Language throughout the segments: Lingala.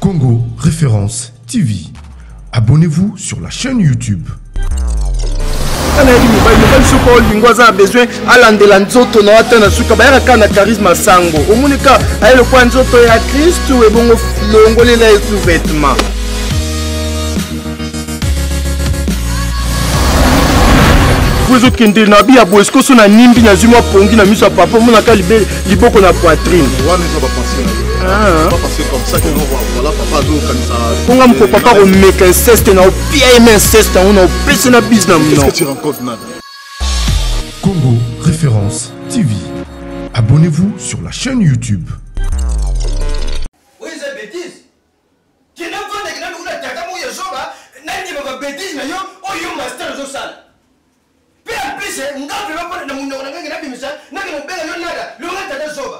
Congo Référence TV. Abonnez-vous sur la chaîne YouTube. A besoin alandela nzoto na watana suka bayaka kana charisme sango omunika ayelo kwa nzoto ya Kristu ebongo longolela esu vêtement vous autres kende na bia boesko so na nimbi na zimwa pongi na miso papa mona ka liboko na poitrine pas passer comme ça que voilà papa do kanisa ponga mko papa ko meka inceste na opia inceste on a opesa na business qu'est-ce que tu rencontres nada. Congo Référence TV. Abonnez-vous sur la chaîne YouTube. Oui, c'est bêtise. Qui n'a pas de grande ou la tagamo yasoba, n'a dit ma bêtise, mais yo master zo sale. Puis en plus, n'a pas de mon nom, n'a pas de message, n'a pas de belle nada, le reste de soba.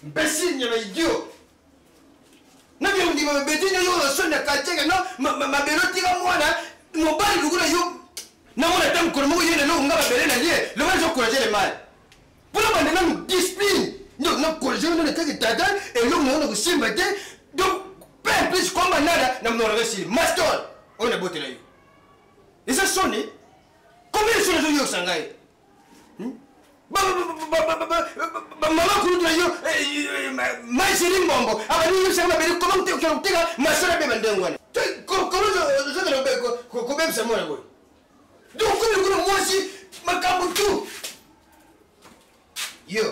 Imbécile, il y a idiot. N'a pas dit ma bêtise, yo la sonne de quartier, non, ma belle tira moi là, mon bal le yo. Non, on a tant que nous y est, nous on va faire la liée, le mal encourager les mal. Pour le moment, nous discipline, nous encourager nous les cas de tata et nous on a simbaté. Donc, pas plus comme nada, nous n'avons réussi. Master, on a botté là. Et ça sonne. Combien de choses nous sangai? Maman coule là yo, mais c'est une bombe. Ah nous sommes là, comment tu ma soeur est bien d'engouane. Comment je ne peux pas comment c'est moi là. Donc, moi aussi, ma tout. Yo.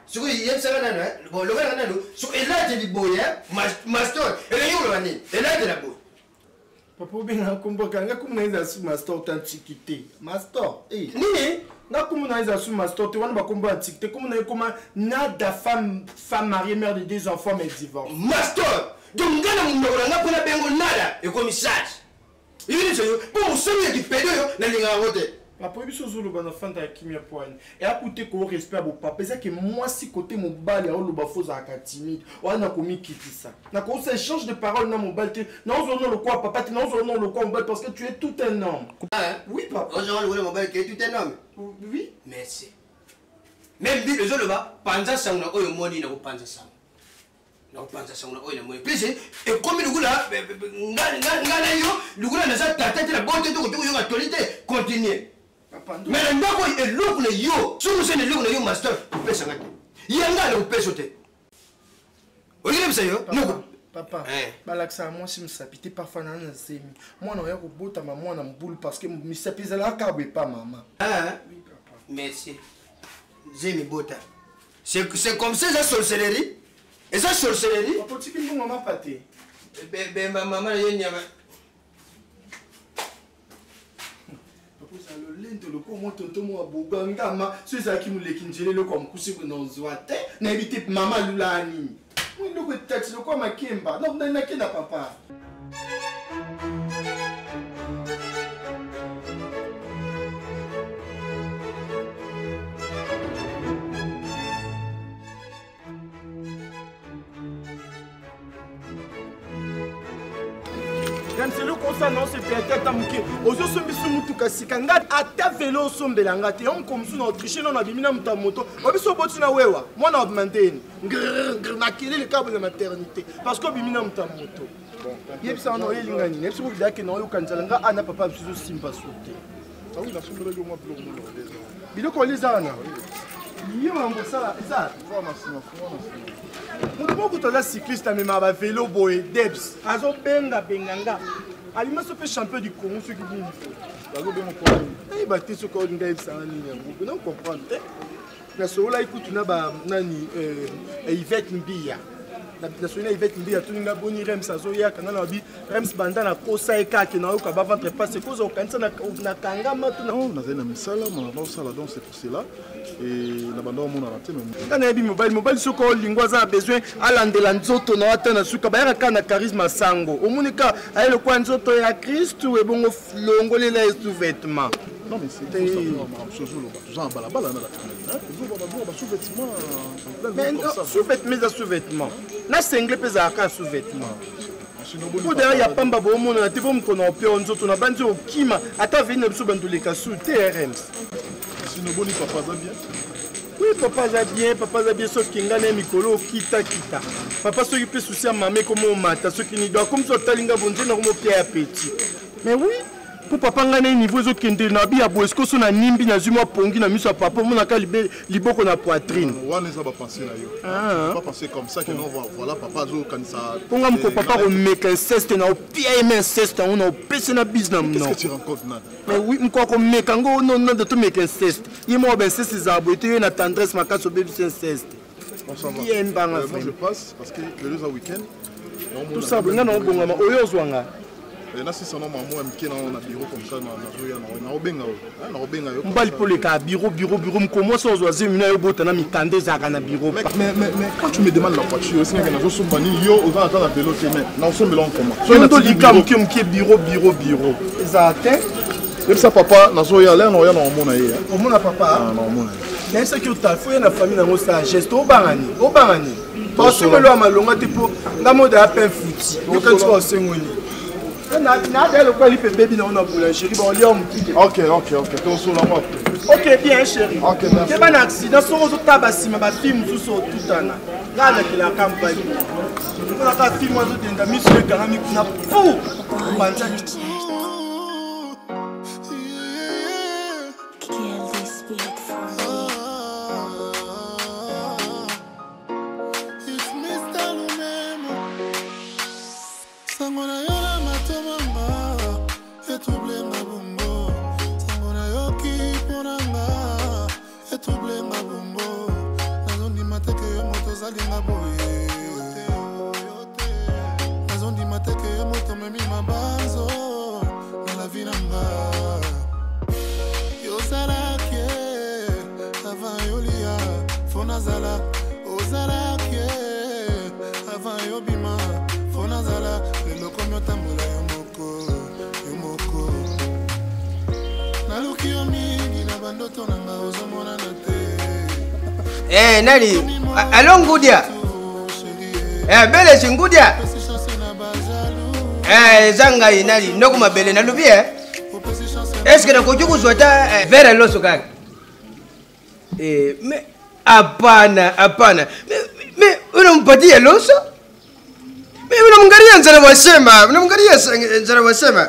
Ce que il y a ça là, bon, le gars là, et là tu dis boya, master, et là yo le vani, et là tu la boy. Papa bien comprendre comme na sous master authenticité. Master, eh. Nini? Na comme na sous master, tu vois ba combat antiquité, comme na comment nada femme mariée, mère de 2 enfants mais divorce. Master. Donc ngana mun na pona bengo nada, et comme message. Il dit ça, pour celui qui pédé, na linga voter. Papa, il faut que les enfants de Kimia Poigne. Et à côté qu'on respect à mon papa, c'est que moi, si côté mon bal, il y a un faux à timide, on a commis qui dit ça. N'a qu'on s'échange de paroles dans mon bal, non, on le quoi, papa, non, on le quoi, mon bal, parce que tu es tout un homme. Oui, papa. On a mon bal qui est tout un homme. Oui. Merci. Même Bible, je le vois, panza sang na oyo moni na panza sang. Non, panza sang na oyo na moni. Plus, et comme le goula, ngana yo, le goula na sa tata la bonté to yo actualité, continuez. Mais le ndako est l'ouvre le yo. Si vous êtes l'ouvre le yo master, vous pouvez s'en aller. Il y a un gars qui peut sauter. Vous voyez ça yo? Non. Papa, balaksa moi si me sapité parfois na zemi. Moi na yako bota maman na mboule parce que me sapisa la kabé pas maman. Ah. Oui papa. Merci. Zemi bota. C'est comme ça la sorcellerie. Et ça sorcellerie? Papa tu peux maman pâté. Ben maman y a le lento le comment tonton moi boganga ceux qui nous les kinjele le comme kusi dans zoate na éviter maman lulani oui le ko taxi le quoi makemba non na kenda papa c'est le constat non c'est peut-être à mouké aux autres sont mutu kasika ngat ata vélo sombe la ngate on comme sous notre tricher non abimina muta moto obiso botina wewa moi na augmenter na kele le câble de maternité parce que abimina muta moto bon yebisa on oye lingani ne c'est vous dire que non yo kanzalanga ana papa biso simba souté ça oui la sombe le moi blog biloko les ana yo mambo ça ça Beaucoup de cyclistes à même à vélo boy Debs. Azo benga benganga. Alima se fait champion du Congo ce qui dit. Azo benga quoi? Eh bah t'es ce qu'on dit ça en ligne. Vous non comprendre. Na sola écoute na ba nani Yvette Mbia. La nationale Yvette Mbia tout nga boni Rems azo ya kanga na bi Rems banda na kosa eka ke na oka ba ventre passe cause au kanisa na kanga matu na. Non, na zena misala ma sala donc c'est pour cela. Et la bande mon arrêté mais kana yebi mobile soko lingwa za besoin alandela nzoto na watana suka bayaka kana charisme sango omunika ayelo kwa nzoto ya Kristu ebongo longolela esu vêtement. Non mais c'est tout ça sozo tout ça balabala na la. Hein? Sous-vêtements. Mais sous-vêtements sous-vêtements. Na single pesa ka sous-vêtements. Pour derrière ya pamba bo mona na te bo mkono opé nzoto na banzi okima ata vini biso bandoleka sous TRM. Sinon, bon, papa, ça bien. Oui, papa za bien soki nga na mikolo kita papa soki pe souci ya mame komo mata soki ni doit comme ça talinga bonje na komo pia ya petit mais oui pour papa nga na niveau ezokende na bi ya boesko so na nimbi na zuma pongi na miso ya papa mona ka liboko na poitrine wana eza ba penser na yo pas penser comme ça que non voilà papa zo kanisa ponga mko papa ko meka inceste na pia eme inceste on a pese na business non qu'est-ce que tu rencontres nada mais oui mko ko meka ngo non de to meka inceste yemo ben inceste za boite na tendresse makaso bébé inceste on s'en va moi je passe parce que le deux week-end tout ça nga na bongama oyo zwanga et là si ça non maman mke na bureau comme ça na zoya na obenga yo mbali poleka bureau mkomo so zwaze mina yo bota na mikande zaka na bureau mais quand tu me demandes la voiture c'est que na zo somba ni yo oza na vélo te mais na somba long comment so na to lika mke bureau ezate et ça papa na zoya là no ya na omona ye omona papa na omona mais c'est que ta foi na famille na ngosa geste obangani parce que lo amalonga te po ngamoda ya pain fouti okanti ko sengoni na le quoi il baby na on boulangerie bon liom OK to so la moi OK bien chérie OK merci ke ban accident so zo tabasima ba film so tutana ngana kila campagne on a pas film zo denda monsieur garami kuna pou banza nani alo ngudia bele singudia zanga nani ndoko mabele nalubi est-ce que nakojuku zwata vera loso kaka mais hapana mais unampatia loso mais unamngalia nzara wasema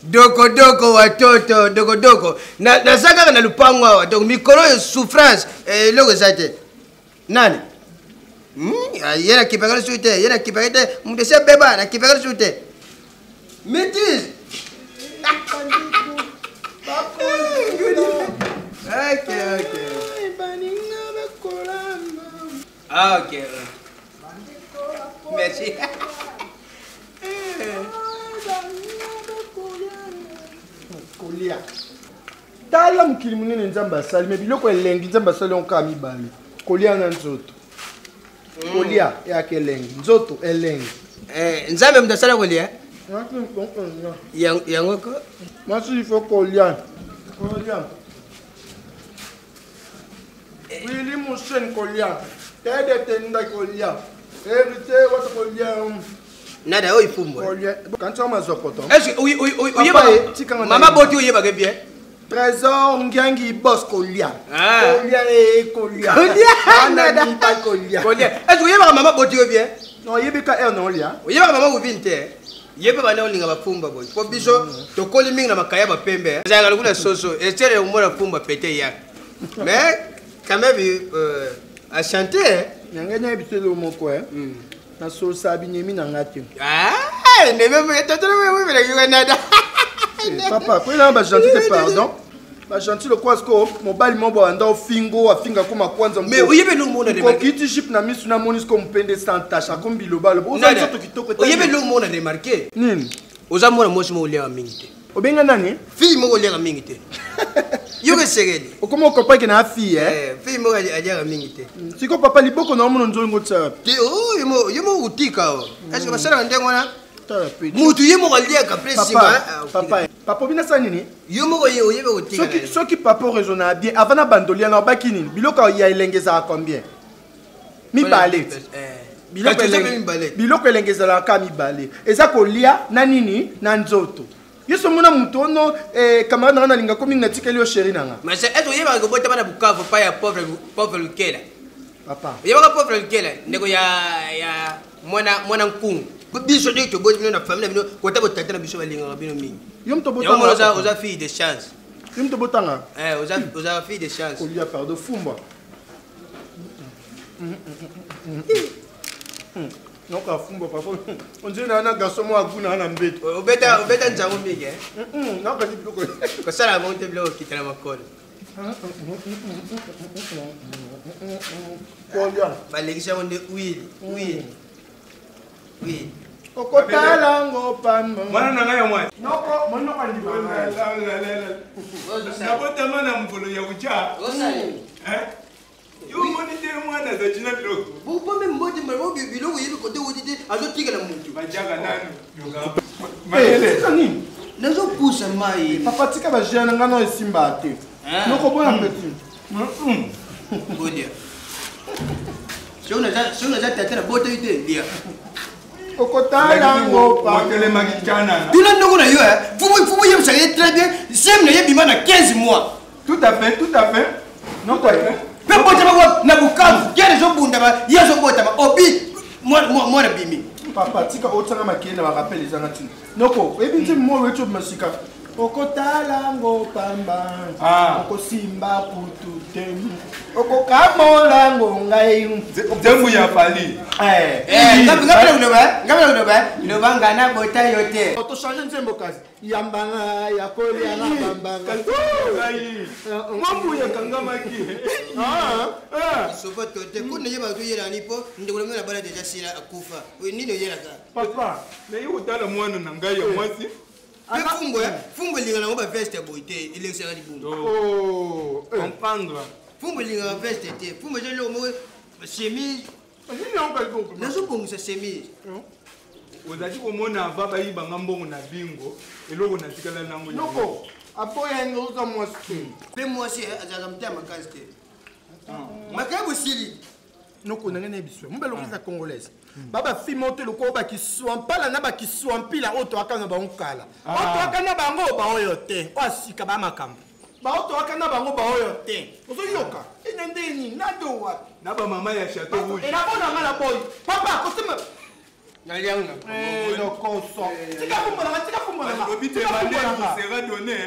doko watoto doko na saka na lupango hawa donc mikolo ya souffrance logo zate nani yena kipagala sute mudese beba na kipagala sute métis OK merci kolia tala mukili munene nzamba asali me biloko elengi nzamba asali onka mibale kolia na nzoto kolia yake elengi nzoto elengi nzambe mtasala kolia yango ko masi il faut kolia wili musen kolia tede tenda kolia evite wata kolia nada oyi fumbo quand tu as mazopoto est-ce oui maman boti oyeba ke bien trésor ngiangi boss kolia kolia nada kolia est-ce que oyeba maman boti yo bien non yebika non lia oyeba maman ubinte yeba bana olinga bafumba boy po biso to koli mingi na makaya ba pembe zanga lokula soso estere umona fumba pete ya mais quand même à chanter nyanganya bitelo moko na so sabi nyemi na ngati ne me totoro we we nada papa ko ina ba gentil te pardon ba gentil le quoi ko mobile mo bo anda fingo afinga ko makwanza mais uyebe lo mona de ko kiti ship na misu na monis ko mpende sans tache akombi lo balo o za to kitoko uyebe lo mona remarquer nini oza mona mosi mo ulia mingi te obenga nani fille mo ulia mingi te yoke segeli okomo kopa ke na fille fille mo alia mingi te siko papa liboko na mono nzongo tsa te yemo utika est-ce que basala ndengo na mutu yemo alia ka presima papa bina sa nini yemo oyebe utika soki papa raisonna bien avant na bandolia na baki nini biloko ya elengeza combien mibale biloko elengeza la ka mibale eza kolia na nini na nzoto yeso mona mutono camarade nanga linga komi na tikeli yo chéri nanga. Mais c'est est-ce que yeba ko bota bana Bukavu pas ya pauvre Lukela. Papa. Yeba ko pauvre Lukela ndeko ya mwana nkungu. Biso de to bozi na famille bino ko ta botata na biso balinga bino mingi. Yo mto botanga. Yo oza fille de chance. Yo mto botanga. Oza fille de chance. On lui a pardon fumba. Non ka fumba papa. On dit na garçon mo aguna na mbeto. Obeta nzango mingi Non ka ni biloko. Ko sala monte bilo kitala makolo. Kolia. Balekisa onde oui. Okotala ngo pamba. Mwana nanga ya mwana. Noko mono ka ndima. Nabota mana mvolo ya ucha. Yo moni te mwana za jina biloko. Bupo me mbote mbo biloko yebi kote wodite azotika na muntu. Bajaga nani? Yoga. Mayele. Nani? Nazo pusa mai. Papa tika ba jana ngano esimba te. Noko bona petit. Bodia. Sona za tata na bote ite dia. Okotala ngo pamba. Motele magichana. Bila ndoko na yo fubu yem ça très bien. Sem na yebi mana 15 mois. Tout à fait. Non quoi. Pe bote ba na Bukavu. Kene zo bunda ba yezo bota ba obi moi na bimi. Papa tika otanga makene ba rappel les anatine. Noko ebi nti mo wecho masika. Okotala ngo pamba. Okosimba putu tem. Okokamola ngo ngai. Demu ya fali. Ngapela ngana bota yote. Oto changer nzembo kazi. Yambanga ya kolia na bambanga. Mambo ya kangamaki. Soba tote kuna yeba to yera nipo ndikule mwana bala deja sila akufa. We nini yera ka? Papa, na yo utala mwana na ngai ya mwasi. Fumbo linga ngoba veste boite election ya dibundo. Comprendre. Fumbo linga veste te. Fumbo jelo mo chemise. Nini on va donc. Nazo bongisa chemise. Ozaji komona baba yiba ngambongo na bingo eloko na tikala nango. Noko. Apoya ngoza mwasi. Pe mwasi azaga mtama kaste. Makabo sili. Noko nangene biswe. Mbelo kisa congolaise. Baba fi monte le ko ba ki swampala na ba ki swampila oto akana ba onkala. Oto akana bango ba oyo te. Osika ba makambo. Ba oto akana bango ba oyo te. Ozo yoka. Inendeni nado wa. Na ba mama ya Château Rouge. Ena bona ngala boy. Papa kosema. Nyalianga. No koso. Tika kumba na. Obite balé sera donné.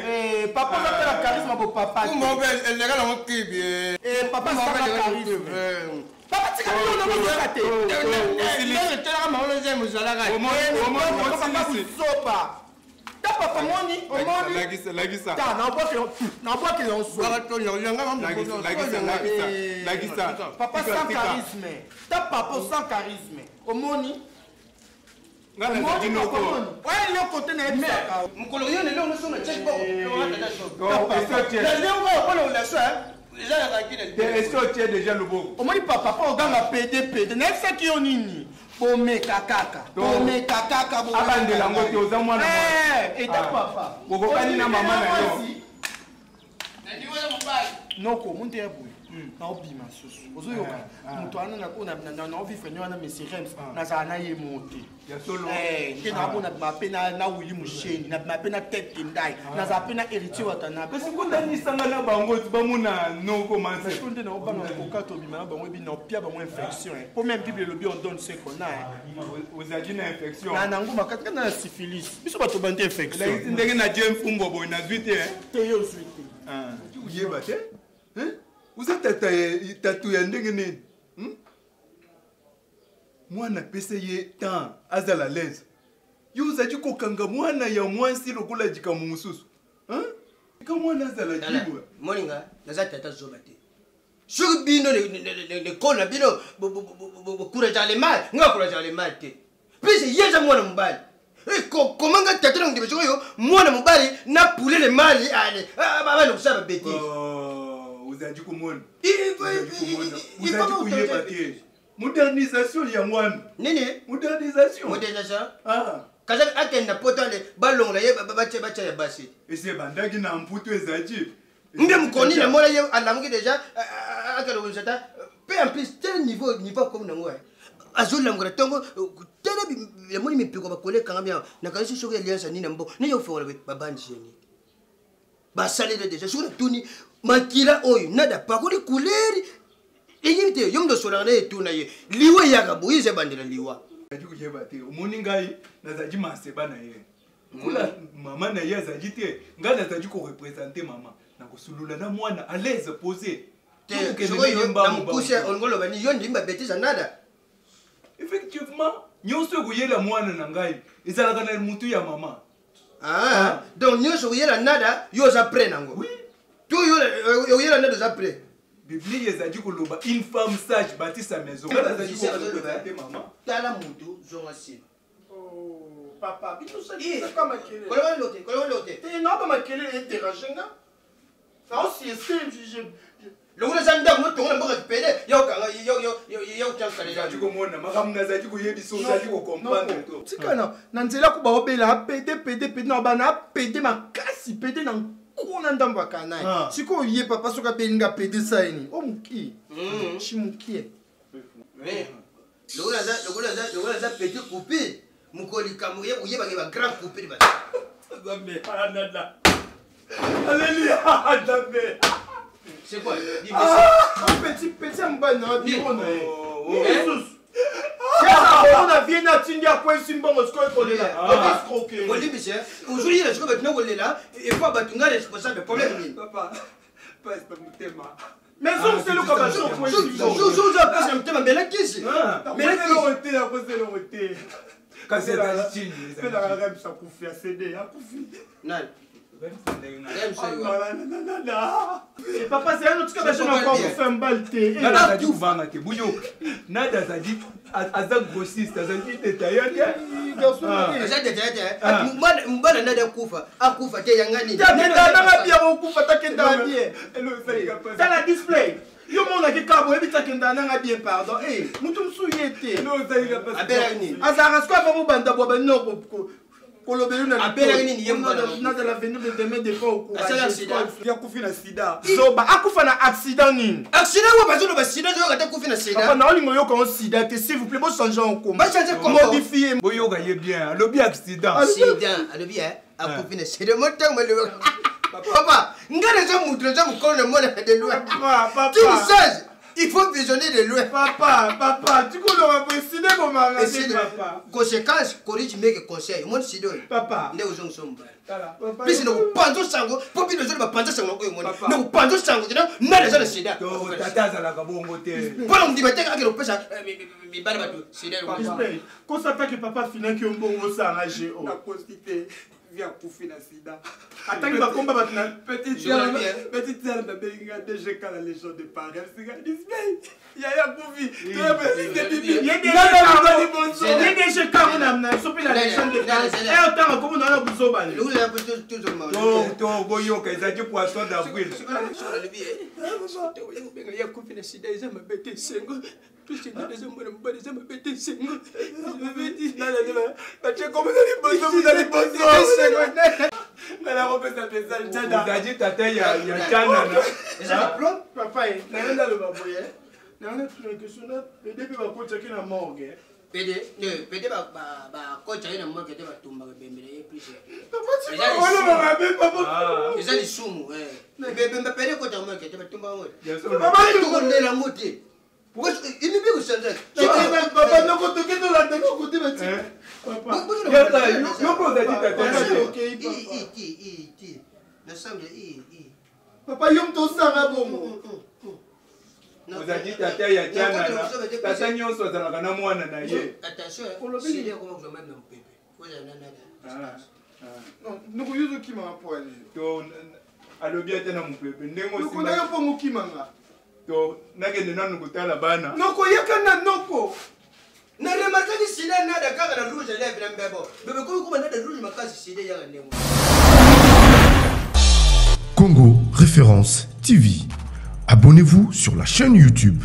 Papa na la charisme bo papa. Kumba be elle nga na kibi. Papa sa charisme. Papa tika na mo yakate. Ile tela ma ole zemu zalaka. Sopa. Ta papa moni, omoni. Lagisa. Ta na bois que l'on soit. Lagisa. Papa sans charisme. Ta papa sans charisme. Omoni. Ngala ndinoko. Ouais, le côté na ebisaka. Mukolo yone leo no sona check bako. Est-ce déjà le beau? Omoni papa pa oganga PD. Na saki yo nini? Bomeka kaka. Bomeka kaka bo. Abande la ngote oza mwana. Et ta papa. Bokokani na mama na yo. Noko munte ya boy. Na obima susu. Ozo yoka. Muto ana na kona na vivre ni wana Messi Rems. Na za na ye monte. Ya solo. Ke na bona ba pena na wuyi musheni, na ba pena tete ndai. Na za pena héritier watana. Parce que quand on sanga na bango tu ba mona no commencer. Parce que na obanga kokato bima na bango bi na pia ba mo infection. Pour même Bible le bi on donne ce qu'on a. Aux agina infection. Na nguma katika na syphilis. Biso bato bande infection. La ndenge na James Fumbo boy na zuite Te yo suite. Uyeba te? Vous êtes tatoué ndenge nini? Mwana pesa ye temps azala l'aise. Yo uzaji kokanga mwana ya mwansi lokola jika mususu. Ka mwana azala jibwa. Moninga naza tata zoba te. Sur bino le kona bino courage mal, nga courage mal te. Puis yeza mwana mbali. Comment nga tata na ndibesho yo mwana mbali na poulet le mali ale. Baba no kusaba beti. Uzaji kumona. Uzaji kuyeba te. Modernisation ya mwana. Nini? Modernisation. Kaza atenda potale balonga ye bacha ya basi. Ese bandaki na mputo ezaji. Mbe mkoni na mona ye alamuki déjà akalo kusata. Peu en plus tel niveau comme nango. azolangola ntongo tala yamoni mipiko bakole kanga bien nakanisi soki alliance nini mbo ne yo fola babandi jeni basalele déjà sur tuni makila oyo nada pakoli couleur eyimite yomdo sola na etuna ye liwa yakabo ize bandela liwa aji kujeba te omoni ngai nazaji maseba na ye kula mama na ye azaji te ngai nazaji ko représenter mama na kosulula na mwana à l'aise poser effectivement nyonso kuyela mwana na ngai ezalaka na mutu ya mama donc nyonso kuyela nada yo za près nango oui tu yo yela nada za près Biblia ezali koloba une femme sage bâtit sa maison ezali ko représenter mama tala mutu zonga si papa bitu ça comme makele kolwa lote te non pas makele interagena ça aussi c'est le gros zanda mo tonga mboka pele yo kanga yo tsankale ya tu komona makamu nazali kuyebi so zali ko comprendre to tikana na nzela ku ba obela pede na bana pede makasi pede na kuna ndamba kana siko ye papa soka belinga pede saini o muki chimuki le gros za pede couper mukoli kamuye uye ba grand couper ba zambe anada alléluia zambe. C'est quoi? Petit mbana na biro na ye. Jesus. On a bien atteint à quoi simba mosko kolela. Escroquer. Oli monsieur, aujourd'hui là je vais maintenant kolela et faut batunga responsable problème ni. Papa, pas mutema. Mais on c'est le comme ça. Je passe un thème mais la kisi. Mais la kisi la cause de l'autorité. Quand c'est la chine, c'est la rêve ça koufi à céder, à koufi. Non. Et papa, c'est un autre cas de encore fait un balté. Nada zadi kuvanga te buyo. Nada zadi aza grossiste, azali détaillé. Aza détaillé. Mbana nada kufa, akufa te yangani. Nada nanga bien okufa takenda bien. Ça la display. Yo mona ki kabo ebita kenda nanga bien pardon. Eh, mutu msuyete. No zali pas. Abelani. Azara sko fa banda bo ba no ko. Abelani ni yemba na de l'avenir de demain de pas au courage. Asala sida. Ya kufi na sida. Zoba akufa na accident nini? Accident wa bazo ba sida zo ka kufi na sida. Papa na olingo yo ko sida te s'il vous plaît bo changer en commun. Ba changer comment? Modifier. Boyo ga ye bien, lobi accident. Sida, alobi a kufi na sida mo tango le. Papa, ngana za mutu za mukolo mona de loin. Papa. Tu me sais, il faut visionner de loin. Papa, tu connais ma préciser mon mari. Papa. Conséquence, corrige mec conseil. Mon sido. Papa. Nde uzong somba. Papa. Pisi no panzo sango, popi no zo ba panzo sango ko yomoni. No panzo sango dina na de zo sida. To tata za la kabongo te. Pala mdi bateka akero pesa mi bana batu sida ko. Ko ça fait que papa fina ki mbongo ça enragé oh. La constitué via kufi na sida. Attends va combat maintenant. Petite sœur de Belinga déjà quand la légion de Paris, c'est gars display. Ya kufi. Tu as besoin de bibi. Il y a des cas na sopi la légende de Paris. Et autant comme on a besoin ba. Le la peut toujours mal. To boyo ka ezaki poisson d'avril. Ya kufi na sida eza mabete sengo. Tous les deux hommes de bonne zama bete sengo. La robe ça fait ça. T'as dit tata ya chana na. Ça plomb papa na nda le baboye. Na on a tout que son PD ba ko tchaki na morgue. PD ba ko tchaki na morgue te ba tumba bembele plus. Papa. Ils ont des soumou bembe PD ko tchaki morgue te ba tumba morgue. Papa tu connais la moitié. Pourquoi il ne peut que changer? Papa non ko toke to la tête côté ba. Papa. Yo ko da dit tata. OK I. Na semble i. Papa yom to sanga bongo. Vous avez dit tata ya chana na. Tata nyonso azalaka na mwana na ye. Attention, c'est là comment je même non bébé. Vous avez Non, nous yuzu ki ma poali. To alobi ate na mupepe ndengo Nous connais pas mo ki manga. To nagende nanu kutala bana. Noko yakana noko. Na remarque ni sida nada kaka na rouge lèvre na mbebo. Bebe kuma nada rouge makasi sida ya ndengo. Congo Référence TV. Abonnez-vous sur la chaîne YouTube.